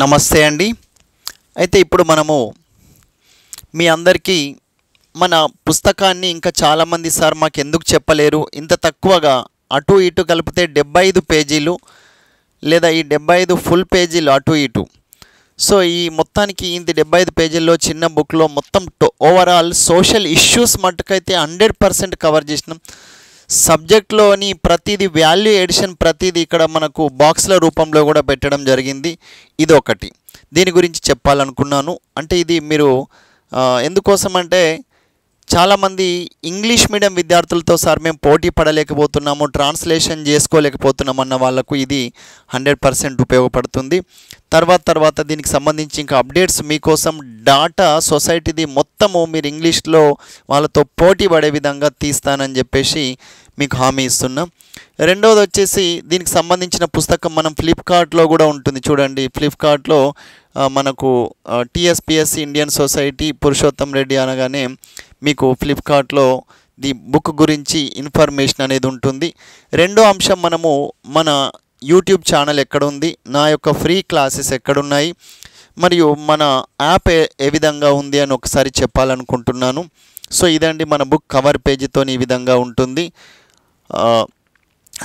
నమస్తే అండి. అయితే ఇప్పుడు మనము మీ అందరికీ మన పుస్తకాన్ని ఇంకా చాలామంది సార్ మాకు ఎందుకు చెప్పలేరు, ఇంత తక్కువగా అటు ఇటు కలిపితే 75 పేజీలు లేదా ఈ 75 ఫుల్ పేజీలు అటు ఇటు. సో ఈ మొత్తానికి ఇది 75 పేజీల్లో చిన్న బుక్లో మొత్తం ఓవరాల్ సోషల్ ఇష్యూస్ మట్టుకైతే 100% కవర్ చేసినాం. సబ్జెక్ట్లోని ప్రతిదీ వాల్యూ ఎడిషన్ ప్రతిదీ ఇక్కడ మనకు బాక్స్ల రూపంలో కూడా పెట్టడం జరిగింది. ఇది ఒకటి దీని గురించి చెప్పాలనుకున్నాను. అంటే ఇది మీరు ఎందుకోసం అంటే చాలామంది ఇంగ్లీష్ మీడియం విద్యార్థులతో సార్ మేము పోటీ పడలేకపోతున్నాము, ట్రాన్స్లేషన్ చేసుకోలేకపోతున్నాం అన్న వాళ్ళకు ఇది 100% ఉపయోగపడుతుంది. తర్వాత దీనికి సంబంధించి ఇంకా అప్డేట్స్ మీకోసం డాటా సొసైటీది మొత్తము మీరు ఇంగ్లీష్లో వాళ్ళతో పోటీ పడే విధంగా తీస్తానని చెప్పేసి మీకు హామీ ఇస్తున్నాం. రెండవది వచ్చేసి దీనికి సంబంధించిన పుస్తకం మనం ఫ్లిప్కార్ట్లో కూడా ఉంటుంది చూడండి. ఫ్లిప్కార్ట్లో మనకు TSPSC Indian society Purushottam Reddy అనగానే మీకు ఫ్లిప్కార్ట్లో ది బుక్ గురించి ఇన్ఫర్మేషన్ అనేది ఉంటుంది. రెండో అంశం మనము మన యూట్యూబ్ ఛానల్ ఎక్కడ ఉంది, నా యొక్క ఫ్రీ క్లాసెస్ ఎక్కడున్నాయి, మరియు మన యాప్ ఏ విధంగా ఉంది అని ఒకసారి చెప్పాలనుకుంటున్నాను. సో ఇదండి మన బుక్ కవర్ పేజీతో ఈ విధంగా ఉంటుంది.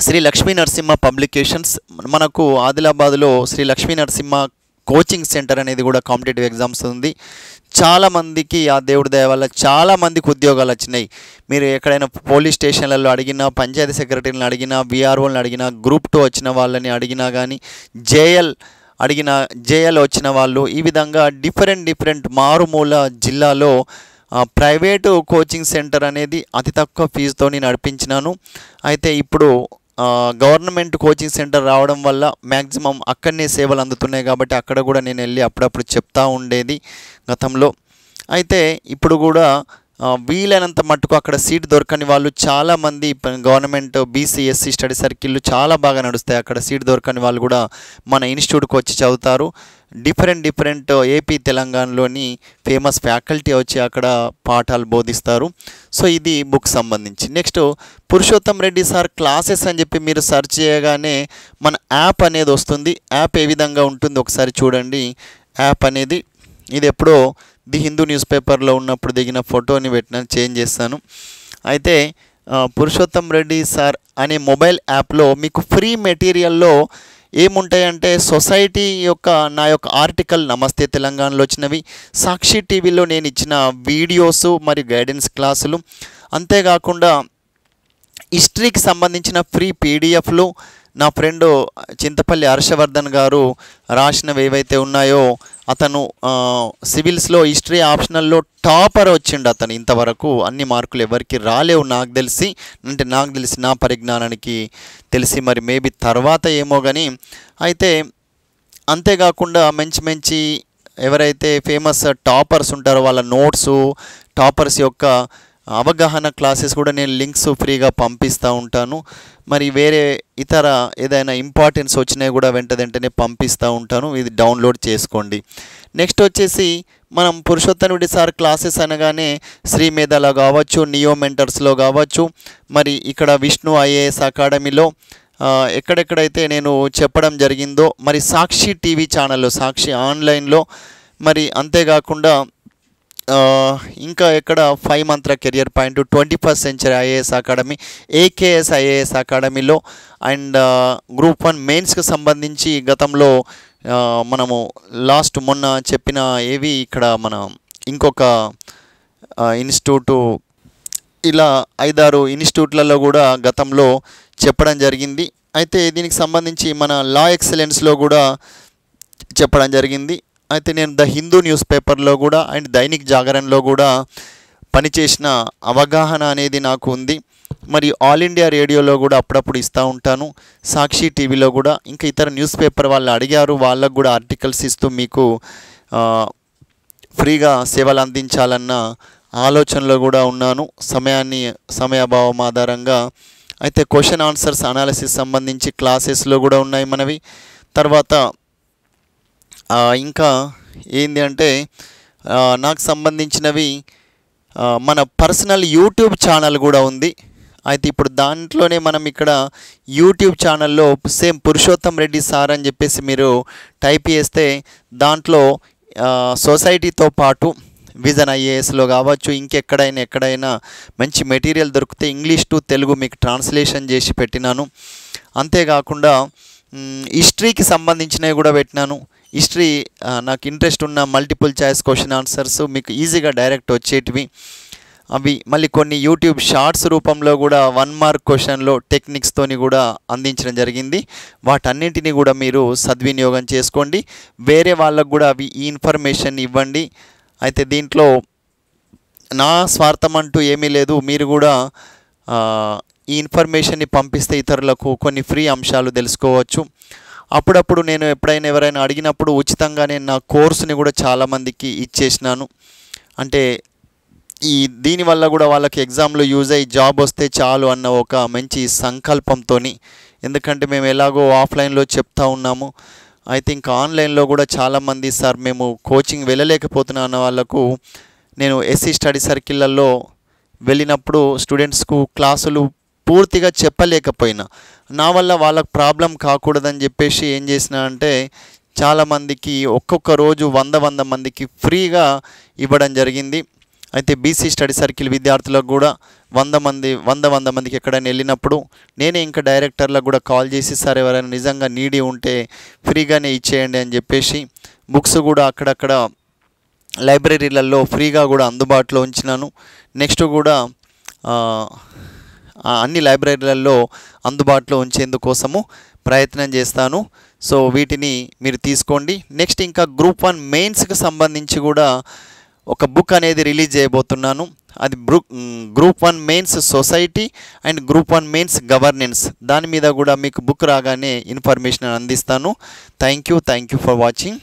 శ్రీ లక్ష్మీ నరసింహ పబ్లికేషన్స్ మనకు ఆదిలాబాద్లో శ్రీ లక్ష్మీ నరసింహ కోచింగ్ సెంటర్ అనేది కూడా కాంపిటేటివ్ ఎగ్జామ్స్ ఉంది. చాలామందికి ఆ దేవుడి దయ వల్ల చాలామందికి ఉద్యోగాలు వచ్చినాయి. మీరు ఎక్కడైనా పోలీస్ స్టేషన్లలో అడిగినా, పంచాయతీ సెక్రటరీని అడిగినా, విఆర్ఓని అడిగినా, గ్రూప్ 2 వచ్చిన వాళ్ళని అడిగినా కానీ, జేఎల్ వచ్చిన వాళ్ళు, ఈ విధంగా డిఫరెంట్ మారుమూల జిల్లాలో ప్రైవేటు కోచింగ్ సెంటర్ అనేది అతి తక్కువ ఫీజుతో నడిపించినాను. అయితే ఇప్పుడు గవర్నమెంట్ కోచింగ్ సెంటర్ రావడం వల్ల మ్యాక్సిమం అక్కడనే సేవలు అందుతున్నాయి కాబట్టి అక్కడ కూడా నేను వెళ్ళి అప్పుడప్పుడు చెప్తా ఉండేది గతంలో. అయితే ఇప్పుడు కూడా వీలైనంత మట్టుకు అక్కడ సీట్ దొరకని వాళ్ళు చాలామంది గవర్నమెంట్ బీసీ ఎస్సీ స్టడీ సర్కిళ్ళు చాలా బాగా నడుస్తాయి. అక్కడ సీట్ దొరకని వాళ్ళు కూడా మన ఇన్స్టిట్యూట్కి వచ్చి చదువుతారు. డిఫరెంట్ ఏపీ తెలంగాణలోని ఫేమస్ ఫ్యాకల్టీ వచ్చి అక్కడ పాఠాలు బోధిస్తారు. సో ఇది బుక్ సంబంధించి. Next Purushottam Reddy sir classes అని చెప్పి మీరు సెర్చ్ చేయగానే మన యాప్ అనేది వస్తుంది. యాప్ ఏ విధంగా ఉంటుంది ఒకసారి చూడండి. యాప్ అనేది ఇది ఎప్పుడో ది హిందూ న్యూస్ పేపర్లో ఉన్నప్పుడు దిగిన ఫోటోని చేంజ్ చేస్తాను. అయితే పురుషోత్తం రెడ్డి సార్ అనే మొబైల్ యాప్లో మీకు ఫ్రీ మెటీరియల్లో ఏముంటాయంటే సొసైటీ యొక్క నా యొక్క ఆర్టికల్ నమస్తే తెలంగాణలో వచ్చినవి, సాక్షి టీవీలో నేను ఇచ్చిన వీడియోస్ మరియు గైడెన్స్ క్లాసులు, అంతేకాకుండా హిస్టరీకి సంబంధించిన ఫ్రీ పీడిఎఫ్లు, నా ఫ్రెండ్ చింతపల్లి హర్షవర్ధన్ గారు రాసినవి ఏవైతే ఉన్నాయో, అతను సివిల్స్లో హిస్టరీ ఆప్షనల్లో టాపర్ వచ్చిండు. అతను ఇంతవరకు అన్ని మార్కులు ఎవరికి రాలేవు నాకు తెలిసి నా పరిజ్ఞానానికి తెలిసి, మరి మేబీ తర్వాత ఏమో కానీ. అయితే అంతేకాకుండా మంచి ఎవరైతే ఫేమస్ టాపర్స్ ఉంటారో వాళ్ళ నోట్సు, టాపర్స్ యొక్క అవగాహన క్లాసెస్ కూడా నేను లింక్స్ ఫ్రీగా పంపిస్తూ ఉంటాను. మరి వేరే ఇతర ఏదైనా ఇంపార్టెన్స్ వచ్చినాయి కూడా వెంటనే పంపిస్తూ ఉంటాను. ఇది డౌన్లోడ్ చేసుకోండి. నెక్స్ట్ వచ్చేసి మనం పురుషోత్తం రెడ్డి సార్ క్లాసెస్ అనగానే శ్రీమేధలో కావచ్చు, నియో మెంటర్స్లో కావచ్చు, మరి ఇక్కడ విష్ణు ఐఏఎస్ అకాడమీలో ఎక్కడెక్కడైతే నేను చెప్పడం జరిగిందో, మరి సాక్షి టీవీ ఛానల్లో, సాక్షి ఆన్లైన్లో, మరి అంతేకాకుండా ఇంకా ఎక్కడ 5 మంత్ర career point, 21st century IAS academy, AKS IAS అకాడమీలో, అండ్ గ్రూప్ 1 మెయిన్స్కి సంబంధించి గతంలో మనము మొన్న చెప్పిన ఏవి ఇక్కడ మన ఇంకొక ఇన్స్టిట్యూటు, ఇలా 5-6 ఇన్స్టిట్యూట్లలో కూడా గతంలో చెప్పడం జరిగింది. అయితే దీనికి సంబంధించి మన లా ఎక్సలెన్స్లో కూడా చెప్పడం జరిగింది. అయితే నేను ద హిందూ న్యూస్ పేపర్లో కూడా అండ్ దైనిక్ జాగరణలో కూడా పనిచేసిన అవగాహన అనేది నాకు ఉంది. మరి ఆల్ ఇండియా రేడియోలో కూడా అప్పుడప్పుడు ఇస్తూ ఉంటాను, సాక్షి టీవీలో కూడా. ఇంకా ఇతర న్యూస్ పేపర్ వాళ్ళు అడిగారు, వాళ్ళకు కూడా ఆర్టికల్స్ ఇస్తూ మీకు ఫ్రీగా సేవలు అందించాలన్న ఆలోచనలో కూడా ఉన్నాను సమయాభావం ఆధారంగా. అయితే క్వశ్చన్ ఆన్సర్స్ అనాలిసిస్ సంబంధించి క్లాసెస్లో కూడా ఉన్నాయి మనవి. తర్వాత ఇంకా ఏంది అంటే నాకు సంబంధించినవి మన పర్సనల్ యూట్యూబ్ ఛానల్ కూడా ఉంది. అయితే ఇప్పుడు దాంట్లోనే మనం ఇక్కడ యూట్యూబ్ ఛానల్లో సేమ్ పురుషోత్తం రెడ్డి సార్ అని చెప్పేసి మీరు టైప్ చేస్తే దాంట్లో సొసైటీతో పాటు విజన్ ఐఏఎస్లో కావచ్చు, ఎక్కడైనా మంచి మెటీరియల్ దొరికితే ఇంగ్లీష్ టు తెలుగు మీకు ట్రాన్స్లేషన్ చేసి పెట్టినాను. అంతేకాకుండా హిస్టరీకి సంబంధించినవి కూడా పెట్టినాను. హిస్టరీ నాకు ఇంట్రెస్ట్ ఉన్న మల్టిపుల్ చాయిస్ క్వశ్చన్ ఆన్సర్స్ మీకు ఈజీగా డైరెక్ట్ వచ్చేటివి అవి, మళ్ళీ కొన్ని యూట్యూబ్ షార్ట్స్ రూపంలో కూడా 1 మార్క్ క్వశ్చన్లో టెక్నిక్స్తోని కూడా అందించడం జరిగింది. వాటన్నింటినీ కూడా మీరు సద్వినియోగం చేసుకోండి. వేరే వాళ్ళకు కూడా అవి ఈ ఇన్ఫర్మేషన్ ఇవ్వండి. అయితే దీంట్లో నా స్వార్థం అంటూ ఏమీ లేదు. మీరు కూడా ఈ ఇన్ఫర్మేషన్ని పంపిస్తే ఇతరులకు కొన్ని ఫ్రీ అంశాలు తెలుసుకోవచ్చు. అప్పుడప్పుడు నేను ఎప్పుడైనా ఎవరైనా అడిగినప్పుడు ఉచితంగానే నా కోర్సుని కూడా చాలామందికి ఇచ్చేసినాను. అంటే దీనివల్ల కూడా వాళ్ళకి ఎగ్జామ్లో యూజ్ అయ్యి జాబ్ వస్తే చాలు అన్న ఒక మంచి సంకల్పంతో. ఎందుకంటే మేము ఎలాగో ఆఫ్లైన్లో చెప్తా ఉన్నాము. అయితే ఇంకా ఆన్లైన్లో కూడా చాలామంది సార్ మేము కోచింగ్ వెళ్ళలేకపోతున్నా అన్న వాళ్ళకు నేను ఎస్సీ స్టడీ సర్కిళ్ళల్లో వెళ్ళినప్పుడు స్టూడెంట్స్కు క్లాసులు పూర్తిగా చెప్పలేకపోయినా నా వల్ల వాళ్ళకు ప్రాబ్లం కాకూడదని చెప్పేసి ఏం చేసినా అంటే చాలామందికి ఒక్కొక్క రోజు 100 మందికి ఫ్రీగా ఇవ్వడం జరిగింది. అయితే బీసీ స్టడీ సర్కిల్ విద్యార్థులకు కూడా 100 మందికి ఎక్కడైనా వెళ్ళినప్పుడు నేనే ఇంకా డైరెక్టర్లకు కూడా కాల్ చేసి సార్ ఎవరైనా నిజంగా నీడీ ఉంటే ఫ్రీగానే ఇచ్చేయండి అని చెప్పేసి బుక్స్ కూడా అక్కడక్కడ లైబ్రరీలలో ఫ్రీగా కూడా అందుబాటులో ఉంచినాను. నెక్స్ట్ కూడా అన్ని లైబ్రరీలలో అందుబాటులో ఉంచేందుకోసము ప్రయత్నం చేస్తాను. సో వీటిని మీరు తీసుకోండి. నెక్స్ట్ ఇంకా గ్రూప్ 1 మెయిన్స్కి సంబంధించి కూడా ఒక బుక్ అనేది రిలీజ్ చేయబోతున్నాను. అది group 1 mains society and group 1 mains governance, దాని మీద కూడా మీకు బుక్ రాగానే ఇన్ఫర్మేషన్ అందిస్తాను. Thank you for watching.